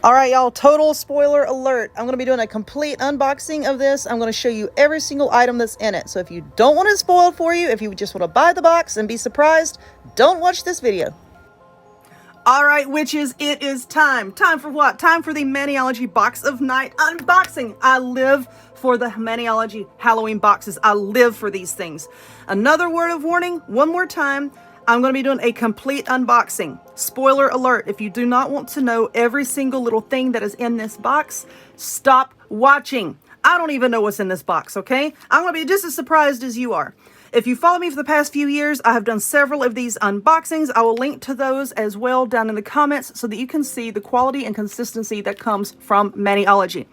All right, y'all, total spoiler alert. I'm going to be doing a complete unboxing of this. I'm going to show you every single item that's in it. So if you don't want it spoiled for you, if you just want to buy the box and be surprised, don't watch this video. All right, witches, it is time. Time for what? Time for the Maniology Box of Night unboxing. I live for the Maniology Halloween boxes. I live for these things. Another word of warning, one more time. I'm going to be doing a complete unboxing. Spoiler alert, if you do not want to know every single little thing that is in this box, stop watching. I don't even know what's in this box, okay? I'm going to be just as surprised as you are. If you follow me for the past few years, I have done several of these unboxings. I will link to those as well down in the comments so that you can see the quality and consistency that comes from Maniology.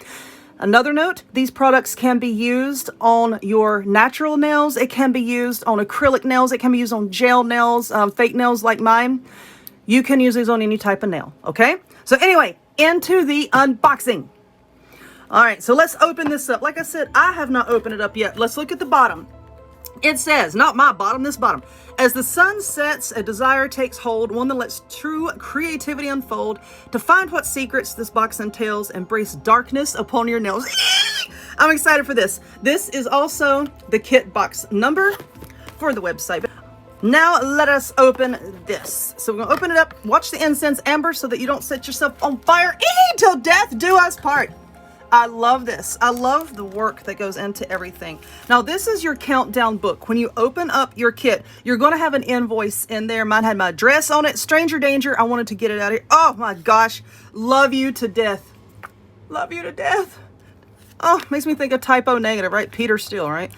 Another note, these products can be used on your natural nails. It can be used on acrylic nails. It can be used on gel nails, fake nails like mine. You can use these on any type of nail, okay? So anyway, into the unboxing. All right, so let's open this up. Like I said, I have not opened it up yet. Let's look at the bottom. It says, not my bottom, this bottom. As the sun sets, a desire takes hold, one that lets true creativity unfold. To find what secrets this box entails, embrace darkness upon your nails. I'm excited for this. This is also the kit box number for the website. Now let us open this. So we're gonna open it up, watch the incense amber so that you don't set yourself on fire. Till death do us part. I love this. I love the work that goes into everything. Now, this is your countdown book. When you open up your kit, you're going to have an invoice in there. Mine had my address on it. Stranger danger. I wanted to get it out of here. Oh my gosh. Love you to death. Love you to death. Oh, makes me think of typo negative, right? Peter Steele, right?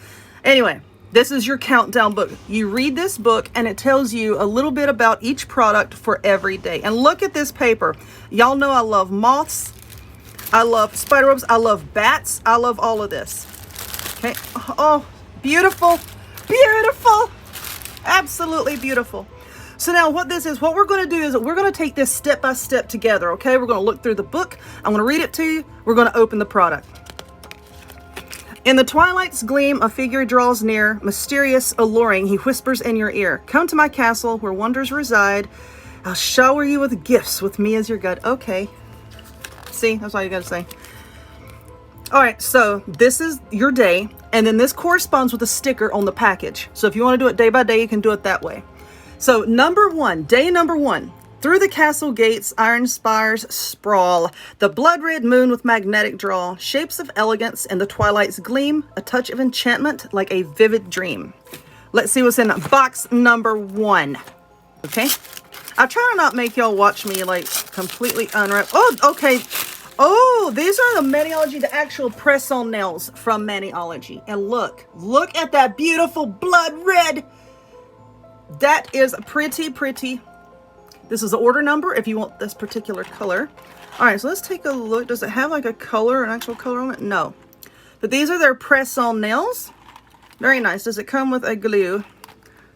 Anyway, this is your countdown book. You read this book and it tells you a little bit about each product for every day. And look at this paper. Y'all know I love moths. I love spider webs. I love bats. I love all of this. Okay. Oh, beautiful. Beautiful. Absolutely beautiful. So now what this is, what we're going to do is we're going to take this step by step together. Okay. We're going to look through the book. I'm going to read it to you. We're going to open the product. In the twilight's gleam, a figure draws near, mysterious, alluring. He whispers in your ear, come to my castle where wonders reside. I'll shower you with gifts with me as your guide. Okay. See, that's all you gotta say. All right, so this is your day, and then this corresponds with a sticker on the package. So if you want to do it day by day, you can do it that way. So number one, day number one. Through the castle gates, iron spires sprawl. The blood-red moon with magnetic draw. Shapes of elegance in the twilight's gleam. A touch of enchantment like a vivid dream. Let's see what's in box number one. Okay. I try to not make y'all watch me like completely unwrap. Oh, okay. Oh, these are the Maniology, the actual press-on nails from Maniology. And look at that beautiful blood red. That is pretty, pretty. This is the order number if you want this particular color. All right, so let's take a look. Does it have like a color, an actual color on it? No. But these are their press-on nails. Very nice. Does it come with a glue?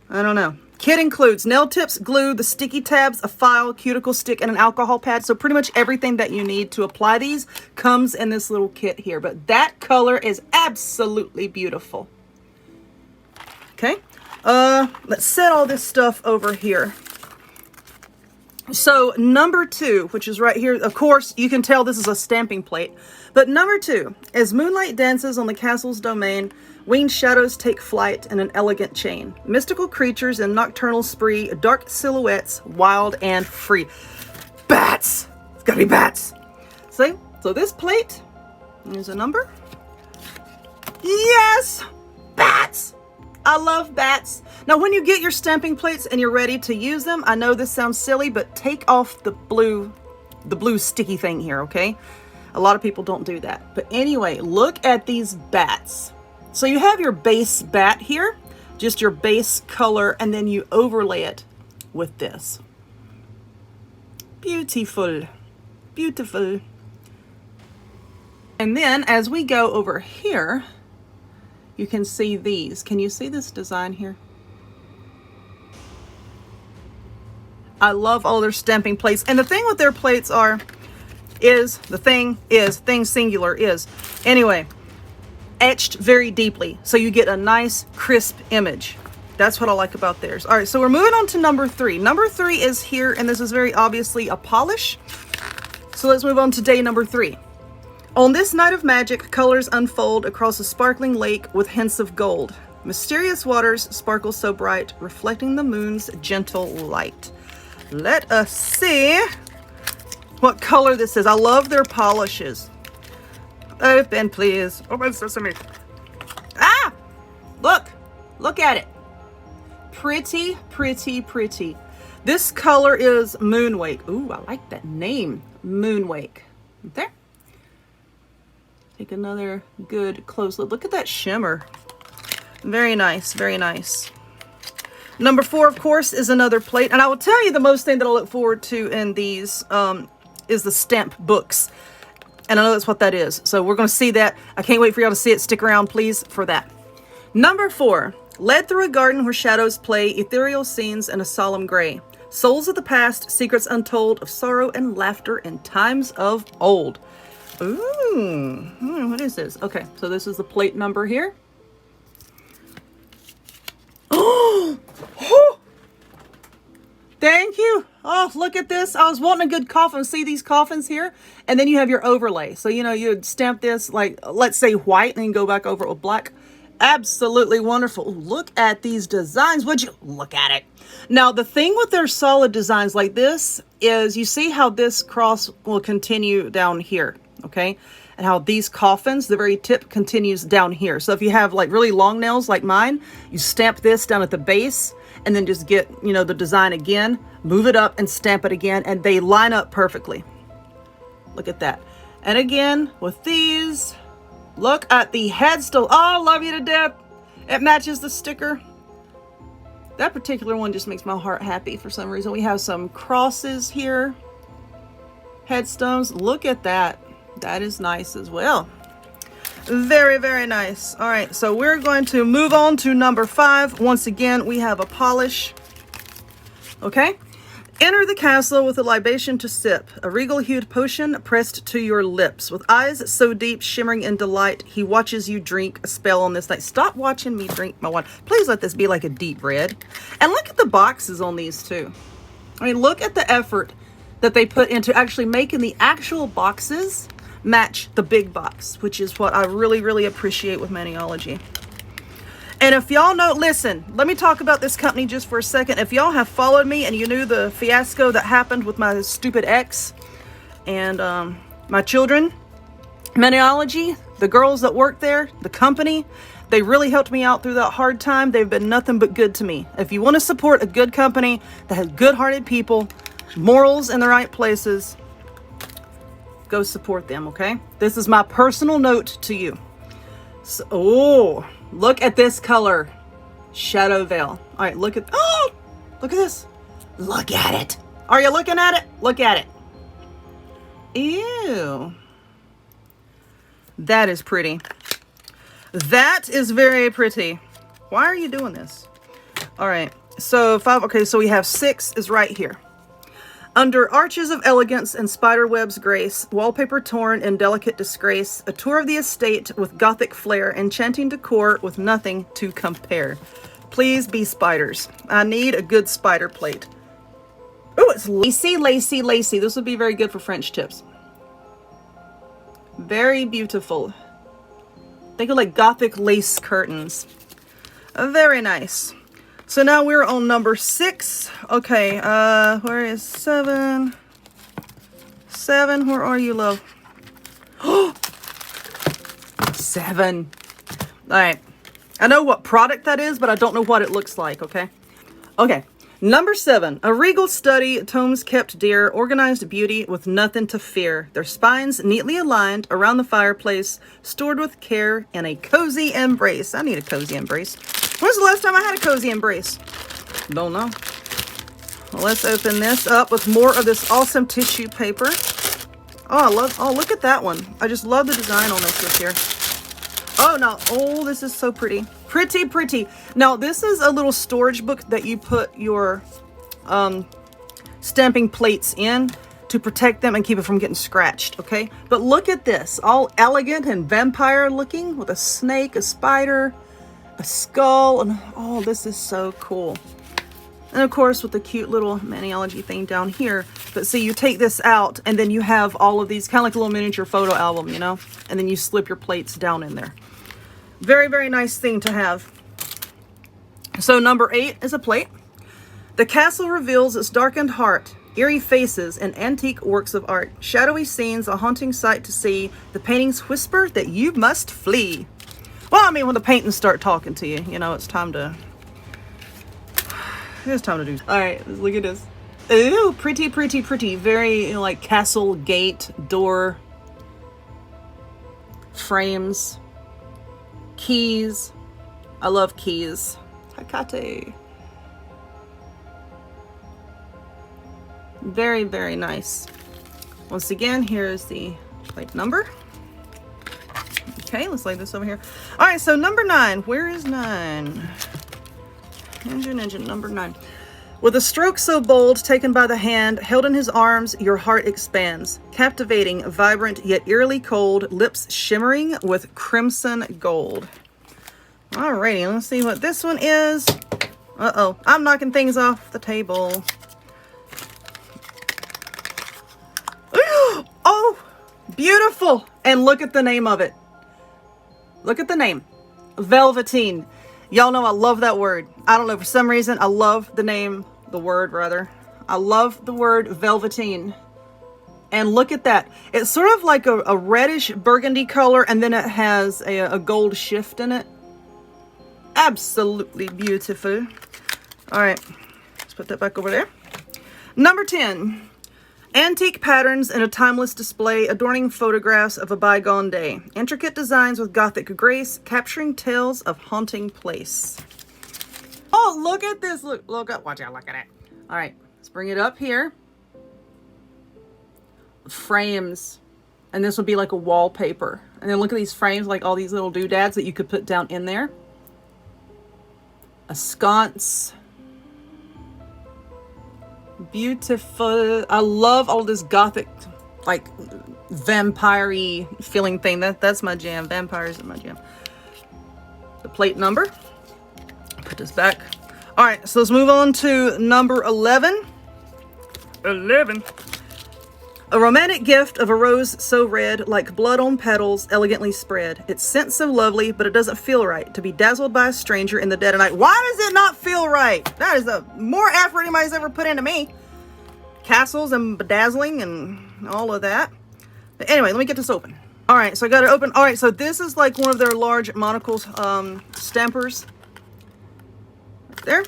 I don't know. Kit includes nail tips, glue, the sticky tabs, a file, cuticle stick, and an alcohol pad. So pretty much everything that you need to apply these comes in this little kit here. But that color is absolutely beautiful. Okay. Let's set all this stuff over here. So number two, which is right here, of course, you can tell this is a stamping plate. But number two, as moonlight dances on the castle's domain, winged shadows take flight in an elegant chain. Mystical creatures in nocturnal spree, dark silhouettes, wild and free. Bats! It's gotta be bats. See? So this plate, here's a number. Yes! Bats! I love bats. Now when you get your stamping plates and you're ready to use them, I know this sounds silly, but take off the blue sticky thing here, okay? A lot of people don't do that. But anyway, look at these bats. So you have your base bat here, just your base color, and then you overlay it with this. Beautiful, beautiful. And then as we go over here, you can see these. Can you see this design here? I love all their stamping plates. And the thing with their plates thing singular is, anyway, etched very deeply, so you get a nice crisp image. That's what I like about theirs. All right, so we're moving on to number three. Number three is here, and this is very obviously a polish. So let's move on to day number 3. On this night of magic, colors unfold across a sparkling lake with hints of gold. Mysterious waters sparkle so bright, reflecting the moon's gentle light. Let us see what color this is. I love their polishes. Open, please. Open sesame. Ah! Look at it. Pretty, pretty, pretty. This color is Moonwake. Ooh, I like that name. Moonwake. There. Take another good close look. Look at that shimmer. Very nice, very nice. Number 4, of course, is another plate. And I will tell you the most thing that I look forward to in these is the stamp books. And I know that's what that is. So we're going to see that. I can't wait for y'all to see it. Stick around, please, for that. Number 4, led through a garden where shadows play, ethereal scenes in a solemn gray. Souls of the past, secrets untold of sorrow and laughter in times of old. Ooh, what is this? Okay, so this is the plate number here. Oh, thank you. Oh, look at this. I was wanting a good coffin. See these coffins here? And then you have your overlay. So, you know, you'd stamp this like, let's say white, and then go back over it with black. Absolutely wonderful. Ooh, look at these designs. Would you look at it? Now, the thing with their solid designs like this is you see how this cross will continue down here. Okay, and how these coffins, the very tip continues down here. So if you have like really long nails like mine, you stamp this down at the base and then just get, you know, the design again, move it up and stamp it again, and they line up perfectly. Look at that. And again, with these, look at the headstone. Oh, I love you to death. It matches the sticker. That particular one just makes my heart happy for some reason. We have some crosses here, headstones. Look at that. That is nice as well. Very, very nice. All right, so we're going to move on to number 5. Once again, we have a polish. Okay. Enter the castle with a libation to sip, a regal-hued potion pressed to your lips. With eyes so deep, shimmering in delight, he watches you drink a spell on this night. Stop watching me drink my wine. Please let this be like a deep red. And look at the boxes on these too. I mean, look at the effort that they put into actually making the actual boxes match the big box, which is what I really, really appreciate with Maniology. And if y'all know, listen, let me talk about this company just for a second. If y'all have followed me and you knew the fiasco that happened with my stupid ex and my children, Maniology, the girls that work there, the company, they really helped me out through that hard time. They've been nothing but good to me. If you want to support a good company that has good-hearted people, morals in the right places, go support them, okay? This is my personal note to you. So, oh, look at this color. Shadow Veil. All right, look at this. Look at it. Are you looking at it? Look at it. Ew. That is pretty. That is very pretty. Why are you doing this? All right, so 5, okay, so we have 6 is right here. Under arches of elegance and spiderwebs grace, wallpaper torn in delicate disgrace, a tour of the estate with Gothic flair, enchanting decor with nothing to compare. Please be spiders. I need a good spider plate. Oh, it's lacy, lacy, lacy. This would be very good for French tips. Very beautiful. Think of like Gothic lace curtains. Very nice. So now we're on number 6. Okay, where is 7? 7, where are you, love? 7. All right. I know what product that is, but I don't know what it looks like, okay? Okay, number 7. A regal study, tomes kept dear, organized beauty with nothing to fear. Their spines neatly aligned around the fireplace, stored with care in a cozy embrace. I need a cozy embrace. When's the last time I had a cozy embrace? Don't know. Well, let's open this up with more of this awesome tissue paper. Oh, look at that one. I just love the design on this here. Oh, no. Oh, this is so pretty. Pretty, pretty. Now, this is a little storage book that you put your stamping plates in to protect them and keep it from getting scratched, okay? But look at this. All elegant and vampire looking with a snake, a spider, a skull, and oh, this is so cool. And of course with the cute little Maniology thing down here. But see, you take this out and then you have all of these, kind of like a little miniature photo album, you know? And then you slip your plates down in there. Very, very nice thing to have. So number 8 is a plate. The castle reveals its darkened heart, eerie faces, and antique works of art. Shadowy scenes, a haunting sight to see. The paintings whisper that you must flee. Well, I mean, when the paintings start talking to you, you know, it's time to do. All right, let's look at this. Ooh, pretty, pretty, pretty. Very, you know, like castle gate, door, frames, keys. I love keys. Hakate. Very, very nice. Once again, here's the plate number. Okay, let's lay this over here. All right, so number 9. Where is 9? Ninja, number 9. With a stroke so bold, taken by the hand, held in his arms, your heart expands. Captivating, vibrant, yet eerily cold, lips shimmering with crimson gold. Alrighty, let's see what this one is. Uh-oh, I'm knocking things off the table. Oh, beautiful. And look at the name of it. Look at the name. Velveteen. Y'all know I love that word. I don't know, for some reason, I love the name, the word rather. I love the word velveteen. And look at that. It's sort of like a reddish burgundy color, and then it has a gold shift in it. Absolutely beautiful. All right, let's put that back over there. Number 10. Antique patterns in a timeless display, adorning photographs of a bygone day. Intricate designs with Gothic grace, capturing tales of haunting place. Oh, look at this. Look up. Watch out. Look at it. All right, let's bring it up here. Frames. And this would be like a wallpaper. And then look at these frames, like all these little doodads that you could put down in there. A sconce. Beautiful. I love all this Gothic, like vampire-y feeling thing. That's my jam. Vampires are my jam. The plate number. Put this back. All right, so let's move on to number 11. 11. A romantic gift of a rose so red, like blood on petals, elegantly spread. Its scent so lovely, but it doesn't feel right to be dazzled by a stranger in the dead of night. Why does it not feel right? That is more effort anybody's ever put into me. Castles and bedazzling and all of that. But anyway, let me get this open. All right, so I got it open. All right, so this is like one of their large monocles stampers. There.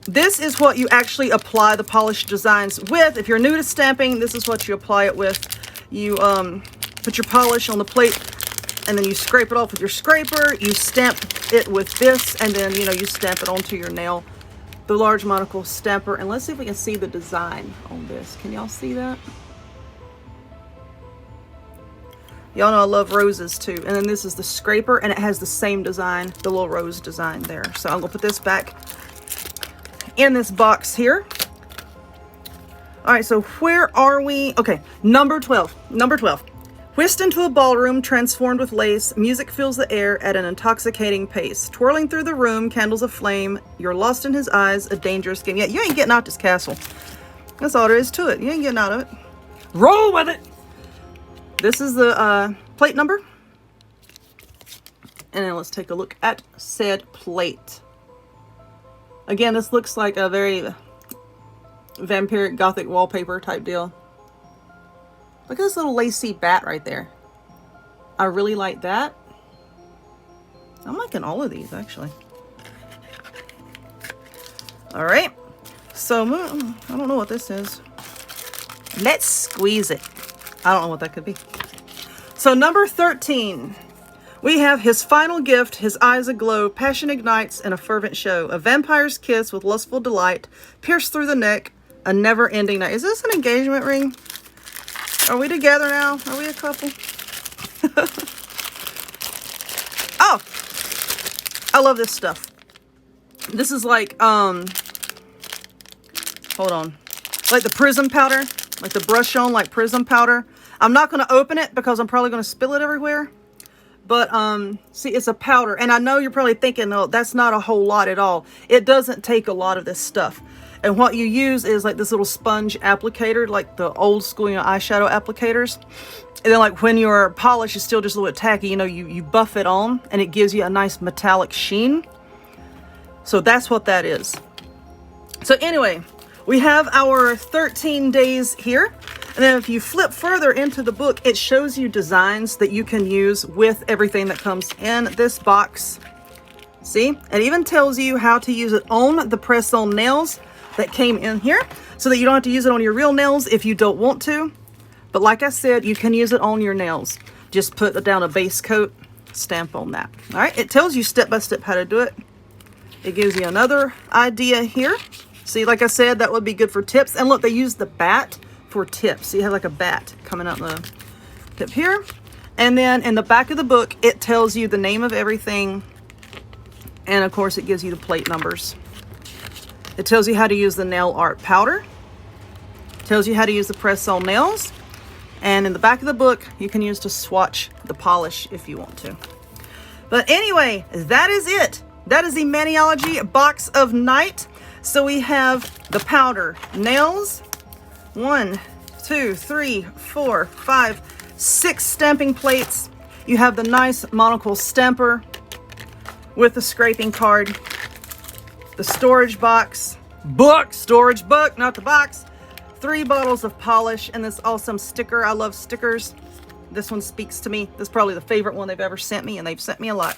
This is what you actually apply the polished designs with. If you're new to stamping, this is what you apply it with. You put your polish on the plate, and then you scrape it off with your scraper. You stamp it with this, and then, you know, you stamp it onto your nail. The large monocle stamper. And let's see if we can see the design on this. Can y'all see that? Y'all know I love roses too. And then this is the scraper, and it has the same design, the little rose design there. So I'm gonna put this back in this box here. All right, so where are we? Okay, number 12. Number 12. Whisked into a ballroom transformed with lace, music fills the air at an intoxicating pace. Twirling through the room, candles aflame. You're lost in his eyes, a dangerous game. Yeah, you ain't getting out this castle. That's all there is to it. You ain't getting out of it. Roll with it. This is the plate number. And then let's take a look at said plate. Again, this looks like a very vampiric Gothic wallpaper type deal. Look at this little lacy bat right there. I really like that. I'm liking all of these, actually. All right. So, I don't know what this is. Let's squeeze it. I don't know what that could be. So, number 13. We have his final gift, his eyes aglow, passion ignites in a fervent show. A vampire's kiss with lustful delight, pierced through the neck, a never-ending night. Is this an engagement ring? Are we together now? Are we a couple? Oh! I love this stuff. This is like, hold on. Like the prism powder. Like the brush on, like prism powder. I'm not going to open it because I'm probably going to spill it everywhere. But see, it's a powder, and I know you're probably thinking, oh, that's not a whole lot at all. It doesn't take a lot of this stuff. And what you use is like this little sponge applicator, like the old school, eyeshadow applicators. And then like when your polish is still just a little bit tacky, you buff it on and it gives you a nice metallic sheen. So that's what that is. So anyway, we have our 13 days here. And then if you flip further into the book, it shows you designs that you can use with everything that comes in this box. See? It even tells you how to use it on the press-on nails that came in here, so that you don't have to use it on your real nails if you don't want to. But like I said, you can use it on your nails. Just put down a base coat, stamp on that. All right, it tells you step by step how to do it. It gives you another idea here. See, like I said, that would be good for tips. And look, they use the bat for tips. So you have like a bat coming out the tip here. And then in the back of the book, it tells you the name of everything. And of course, it gives you the plate numbers. It tells you how to use the nail art powder. It tells you how to use the press-on nails. And in the back of the book, you can use to swatch the polish if you want to. But anyway, that is it. That is the Maniology Box of Night. So we have the powder, nails, 1, 2, 3, 4, 5, 6 stamping plates. You have the nice monocle stamper with the scraping card, the storage box, storage book, not the box, 3 bottles of polish, and this awesome sticker. I love stickers. This one speaks to me. This is probably the favorite one they've ever sent me, and they've sent me a lot.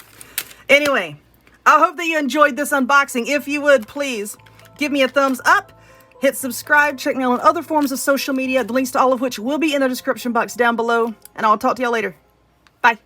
Anyway, I hope that you enjoyed this unboxing. If you would, please give me a thumbs up, hit subscribe, check me out on other forms of social media, the links to all of which will be in the description box down below, and I'll talk to y'all later. Bye.